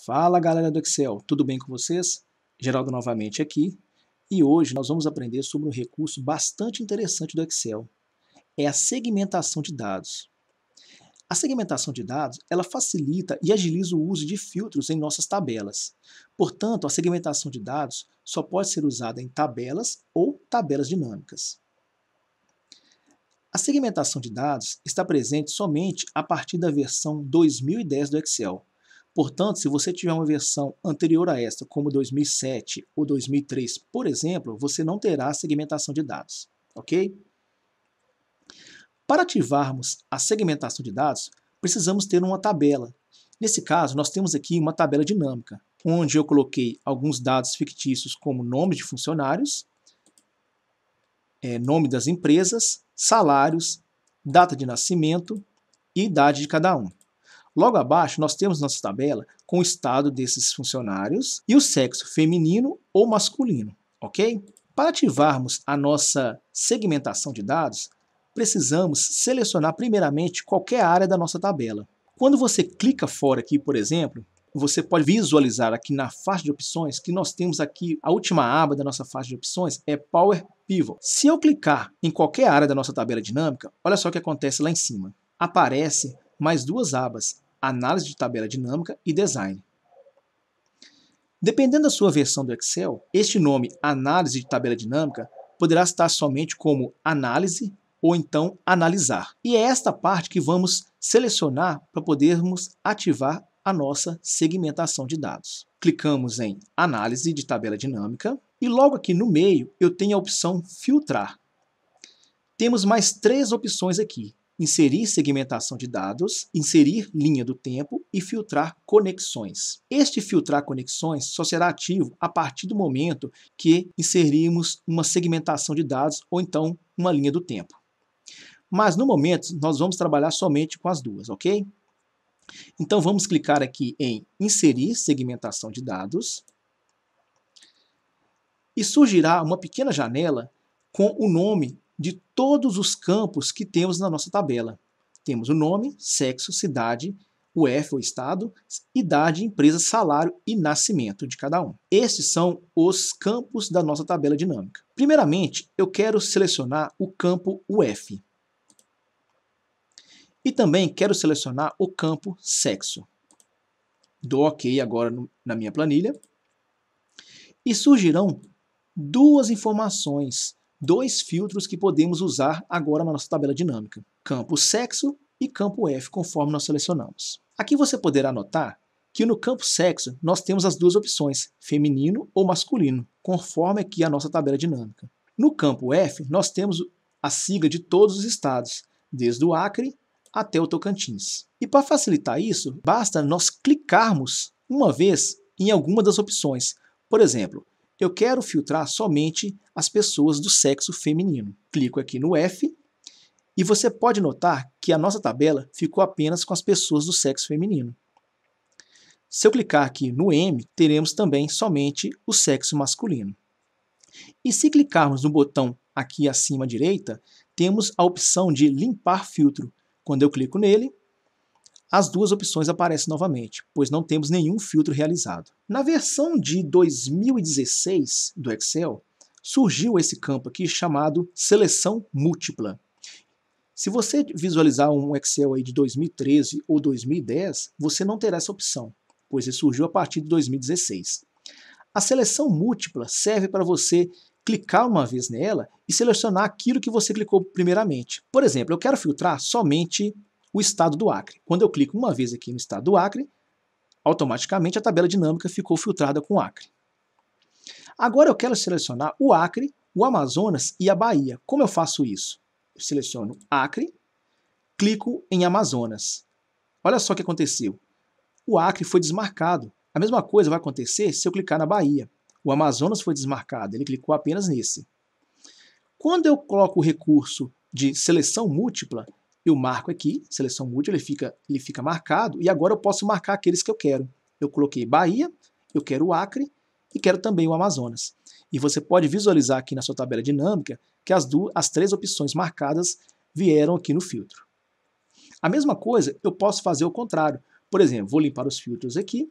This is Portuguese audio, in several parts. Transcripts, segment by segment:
Fala galera do Excel, tudo bem com vocês? Geraldo novamente aqui e hoje nós vamos aprender sobre um recurso bastante interessante do Excel, é a segmentação de dados. A segmentação de dados ela facilita e agiliza o uso de filtros em nossas tabelas. Portanto, a segmentação de dados só pode ser usada em tabelas ou tabelas dinâmicas. A segmentação de dados está presente somente a partir da versão 2010 do Excel. Portanto, se você tiver uma versão anterior a esta, como 2007 ou 2003, por exemplo, você não terá segmentação de dados, ok? Para ativarmos a segmentação de dados, precisamos ter uma tabela. Nesse caso, nós temos aqui uma tabela dinâmica, onde eu coloquei alguns dados fictícios como nome de funcionários, nome das empresas, salários, data de nascimento e idade de cada um. Logo abaixo, nós temos nossa tabela com o estado desses funcionários e o sexo feminino ou masculino, ok? Para ativarmos a nossa segmentação de dados, precisamos selecionar primeiramente qualquer área da nossa tabela. Quando você clica fora aqui, por exemplo, você pode visualizar aqui na faixa de opções que nós temos aqui, a última aba da nossa faixa de opções é Power Pivot. Se eu clicar em qualquer área da nossa tabela dinâmica, olha só o que acontece lá em cima. Aparece mais duas abas, Análise de tabela dinâmica e Design. Dependendo da sua versão do Excel, este nome Análise de tabela dinâmica poderá estar somente como Análise ou então Analisar. E é esta parte que vamos selecionar para podermos ativar a nossa segmentação de dados. Clicamos em Análise de tabela dinâmica e logo aqui no meio eu tenho a opção Filtrar. Temos mais três opções aqui. Inserir segmentação de dados, inserir linha do tempo e filtrar conexões. Este filtrar conexões só será ativo a partir do momento que inserirmos uma segmentação de dados ou então uma linha do tempo. Mas no momento nós vamos trabalhar somente com as duas, ok? Então vamos clicar aqui em inserir segmentação de dados e surgirá uma pequena janela com o nome de todos os campos que temos na nossa tabela. Temos o nome, sexo, cidade, o F, o estado, idade, empresa, salário e nascimento de cada um. Estes são os campos da nossa tabela dinâmica. Primeiramente, eu quero selecionar o campo UF. E também quero selecionar o campo sexo. Dou OK agora na minha planilha. E surgirão duas informações, dois filtros que podemos usar agora na nossa tabela dinâmica. Campo sexo e campo F, conforme nós selecionamos. Aqui você poderá notar que no campo sexo nós temos as duas opções, feminino ou masculino, conforme aqui a nossa tabela dinâmica. No campo F nós temos a sigla de todos os estados, desde o Acre até o Tocantins. E para facilitar isso, basta nós clicarmos uma vez em alguma das opções. Por exemplo, eu quero filtrar somente as pessoas do sexo feminino. Clico aqui no F e você pode notar que a nossa tabela ficou apenas com as pessoas do sexo feminino. Se eu clicar aqui no M, teremos também somente o sexo masculino. E se clicarmos no botão aqui acima à direita, temos a opção de limpar filtro. Quando eu clico nele, as duas opções aparecem novamente, pois não temos nenhum filtro realizado. Na versão de 2016 do Excel, surgiu esse campo aqui chamado Seleção Múltipla. Se você visualizar um Excel aí de 2013 ou 2010, você não terá essa opção, pois ele surgiu a partir de 2016. A seleção múltipla serve para você clicar uma vez nela e selecionar aquilo que você clicou primeiramente. Por exemplo, eu quero filtrar somente o estado do Acre. Quando eu clico uma vez aqui no estado do Acre, automaticamente a tabela dinâmica ficou filtrada com o Acre. Agora eu quero selecionar o Acre, o Amazonas e a Bahia. Como eu faço isso? Eu seleciono Acre, clico em Amazonas. Olha só o que aconteceu. O Acre foi desmarcado. A mesma coisa vai acontecer se eu clicar na Bahia. O Amazonas foi desmarcado, ele clicou apenas nesse. Quando eu coloco o recurso de seleção múltipla, eu marco aqui, seleção múltipla, ele fica marcado, e agora eu posso marcar aqueles que eu quero. Eu coloquei Bahia, eu quero o Acre e quero também o Amazonas. E você pode visualizar aqui na sua tabela dinâmica que as três opções marcadas vieram aqui no filtro. A mesma coisa eu posso fazer ao contrário. Por exemplo, vou limpar os filtros aqui,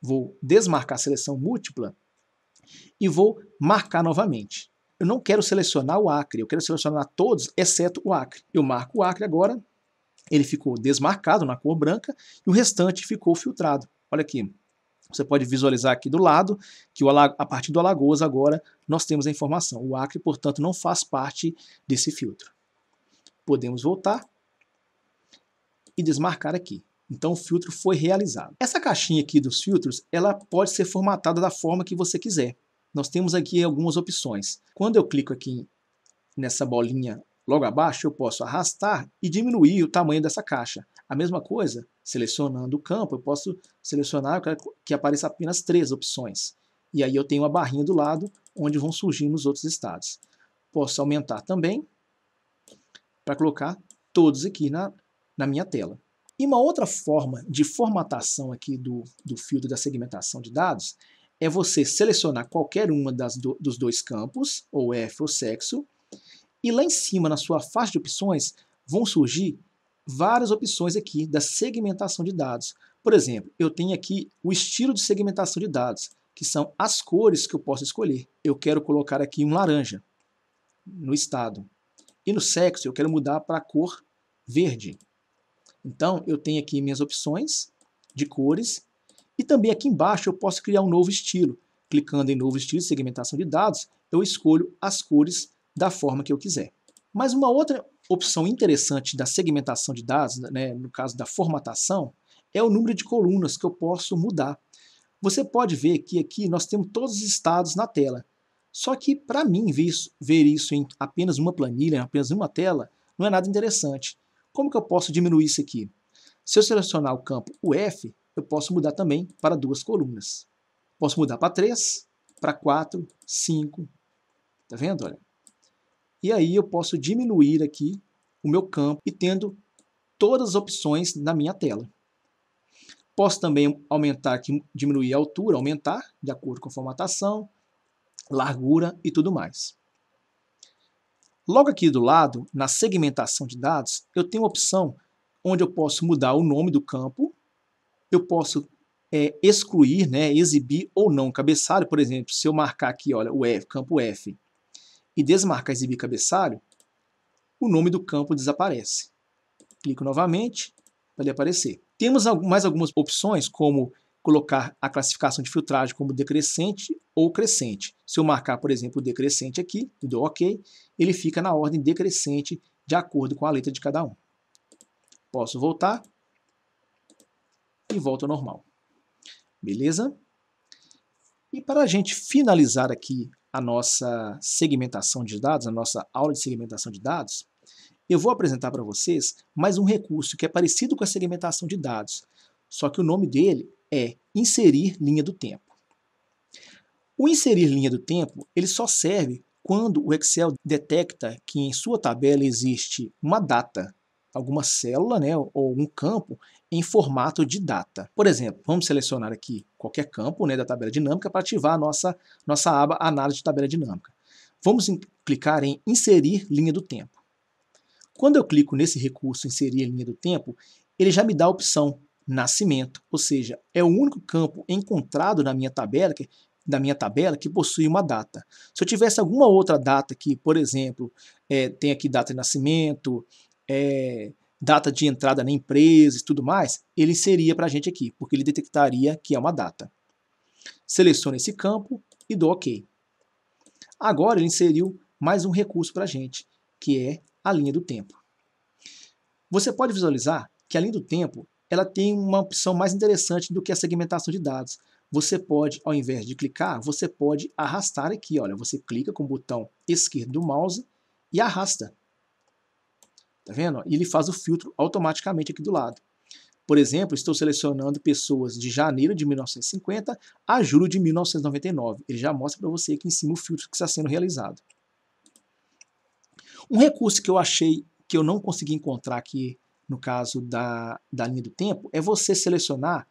Vou desmarcar a seleção múltipla e vou marcar novamente. Eu não quero selecionar o Acre, eu quero selecionar todos, exceto o Acre. Eu marco o Acre agora, ele ficou desmarcado na cor branca e o restante ficou filtrado. Olha aqui, você pode visualizar aqui do lado que a partir do Alagoas agora nós temos a informação. O Acre, portanto, não faz parte desse filtro. Podemos voltar e desmarcar aqui. Então o filtro foi realizado. Essa caixinha aqui dos filtros, ela pode ser formatada da forma que você quiser. Nós temos aqui algumas opções. Quando eu clico aqui nessa bolinha logo abaixo, eu posso arrastar e diminuir o tamanho dessa caixa. A mesma coisa, selecionando o campo, eu posso selecionar, eu quero que apareça apenas 3 opções. E aí eu tenho uma barrinha do lado, onde vão surgindo os outros estados. Posso aumentar também, para colocar todos aqui na minha tela. E uma outra forma de formatação aqui do filtro da segmentação de dados é você selecionar qualquer uma dos 2 campos, ou F ou sexo, e lá em cima, na sua faixa de opções, vão surgir várias opções aqui da segmentação de dados. Por exemplo, eu tenho aqui o estilo de segmentação de dados, que são as cores que eu posso escolher. Eu quero colocar aqui um laranja no estado. E no sexo, eu quero mudar para a cor verde. Então, eu tenho aqui minhas opções de cores. E também aqui embaixo eu posso criar um novo estilo. Clicando em novo estilo de segmentação de dados, eu escolho as cores da forma que eu quiser. Mas uma outra opção interessante da segmentação de dados, né, no caso da formatação, é o número de colunas que eu posso mudar. Você pode ver que aqui nós temos todos os estados na tela. Só que para mim ver isso em apenas uma planilha, em apenas uma tela, não é nada interessante. Como que eu posso diminuir isso aqui? Se eu selecionar o campo UF, eu posso mudar também para 2 colunas. Posso mudar para 3, para 4, 5. Tá vendo? Olha. E aí eu posso diminuir aqui o meu campo e tendo todas as opções na minha tela. Posso também aumentar aqui, diminuir a altura, aumentar, de acordo com a formatação, largura e tudo mais. Logo aqui do lado, na segmentação de dados, eu tenho uma opção onde eu posso mudar o nome do campo, eu posso excluir, né, exibir ou não cabeçalho. Por exemplo, se eu marcar aqui, olha, o F, campo F, e desmarcar exibir cabeçalho, o nome do campo desaparece. Clico novamente para ele aparecer. Temos mais algumas opções, como colocar a classificação de filtragem como decrescente ou crescente. Se eu marcar, por exemplo, o decrescente aqui, e dou OK, ele fica na ordem decrescente de acordo com a letra de cada um. Posso voltar e volto ao normal. Beleza? E para a gente finalizar aqui a nossa segmentação de dados, a nossa aula de segmentação de dados, eu vou apresentar para vocês mais um recurso que é parecido com a segmentação de dados, só que o nome dele é inserir linha do tempo. O inserir linha do tempo, ele só serve quando o Excel detecta que em sua tabela existe uma data, alguma célula, né, ou um campo em formato de data. Por exemplo, vamos selecionar aqui qualquer campo, né, da tabela dinâmica para ativar a nossa aba Análise de Tabela Dinâmica. Vamos clicar em Inserir linha do tempo. Quando eu clico nesse recurso Inserir linha do tempo, ele já me dá a opção Nascimento, ou seja, é o único campo encontrado na minha tabela que possui uma data. Se eu tivesse alguma outra data aqui, por exemplo, tem aqui data de nascimento, data de entrada na empresa e tudo mais, ele seria para a gente aqui, porque ele detectaria que é uma data. Seleciono esse campo e dou OK. Agora ele inseriu mais um recurso para a gente, que é a linha do tempo. Você pode visualizar que a linha do tempo ela tem uma opção mais interessante do que a segmentação de dados. Você pode, ao invés de clicar, você pode arrastar aqui. Olha, você clica com o botão esquerdo do mouse e arrasta. Tá vendo? E ele faz o filtro automaticamente aqui do lado. Por exemplo, estou selecionando pessoas de janeiro de 1950 a julho de 1999. Ele já mostra para você aqui em cima o filtro que está sendo realizado. Um recurso que eu achei que eu não consegui encontrar aqui no caso da linha do tempo é você selecionar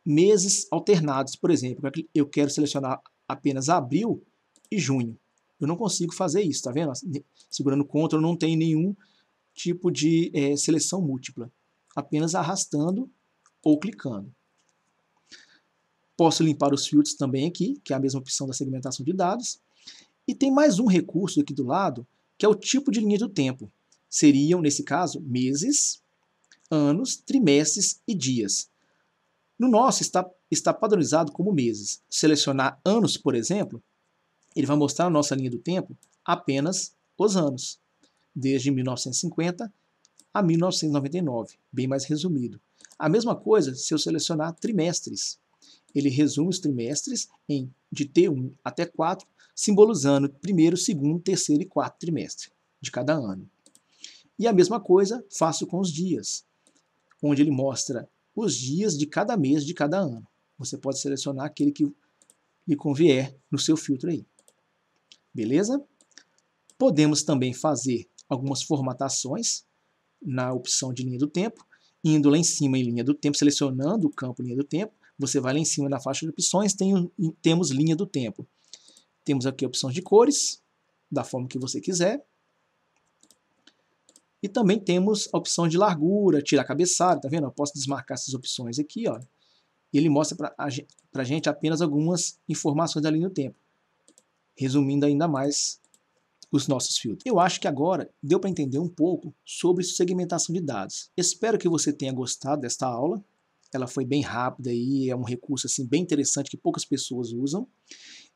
meses alternados. Por exemplo, eu quero selecionar apenas abril e junho. Eu não consigo fazer isso, tá vendo? Segurando Ctrl não tem nenhum tipo de seleção múltipla. Apenas arrastando ou clicando. Posso limpar os filtros também aqui, que é a mesma opção da segmentação de dados. E tem mais um recurso aqui do lado, que é o tipo de linha do tempo. Seriam, nesse caso, meses, anos, trimestres e dias. No nosso está padronizado como meses. Selecionar anos, por exemplo, ele vai mostrar na nossa linha do tempo apenas os anos, desde 1950 a 1999, bem mais resumido. A mesma coisa se eu selecionar trimestres. Ele resume os trimestres de T1 até 4, simbolizando primeiro, segundo, terceiro e quarto trimestre de cada ano. E a mesma coisa faço com os dias, onde ele mostra os dias de cada mês de cada ano. Você pode selecionar aquele que lhe convier no seu filtro aí. Beleza? Podemos também fazer algumas formatações na opção de linha do tempo, indo lá em cima em linha do tempo, selecionando o campo linha do tempo, você vai lá em cima na faixa de opções, temos linha do tempo. Temos aqui a opção de cores, da forma que você quiser. E também temos a opção de largura, tirar cabeçalho, tá vendo? Eu posso desmarcar essas opções aqui, ó. E ele mostra para a gente apenas algumas informações da linha do tempo, resumindo ainda mais os nossos filtros. Eu acho que agora deu para entender um pouco sobre segmentação de dados. Espero que você tenha gostado desta aula. Ela foi bem rápida e é um recurso assim, bem interessante que poucas pessoas usam.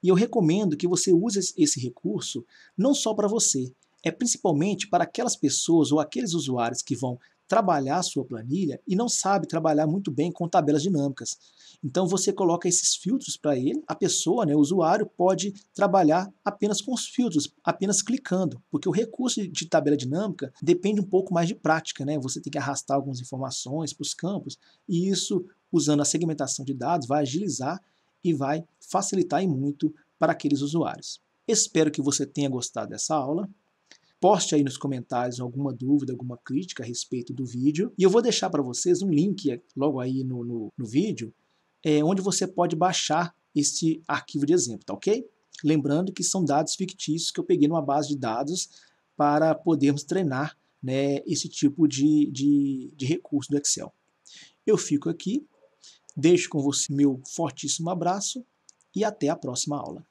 E eu recomendo que você use esse recurso não só para você, é principalmente para aquelas pessoas ou aqueles usuários que vão trabalhar a sua planilha e não sabe trabalhar muito bem com tabelas dinâmicas. Então você coloca esses filtros para ele, a pessoa, né, o usuário, pode trabalhar apenas com os filtros, apenas clicando, porque o recurso de tabela dinâmica depende um pouco mais de prática, né? Você tem que arrastar algumas informações para os campos, e isso, usando a segmentação de dados, vai agilizar e vai facilitar e muito para aqueles usuários. Espero que você tenha gostado dessa aula. Poste aí nos comentários alguma dúvida, alguma crítica a respeito do vídeo. E eu vou deixar para vocês um link logo aí no vídeo, onde você pode baixar este arquivo de exemplo, tá ok? Lembrando que são dados fictícios que eu peguei numa base de dados para podermos treinar, né, esse tipo de recurso do Excel. Eu fico aqui, deixo com você meu fortíssimo abraço e até a próxima aula.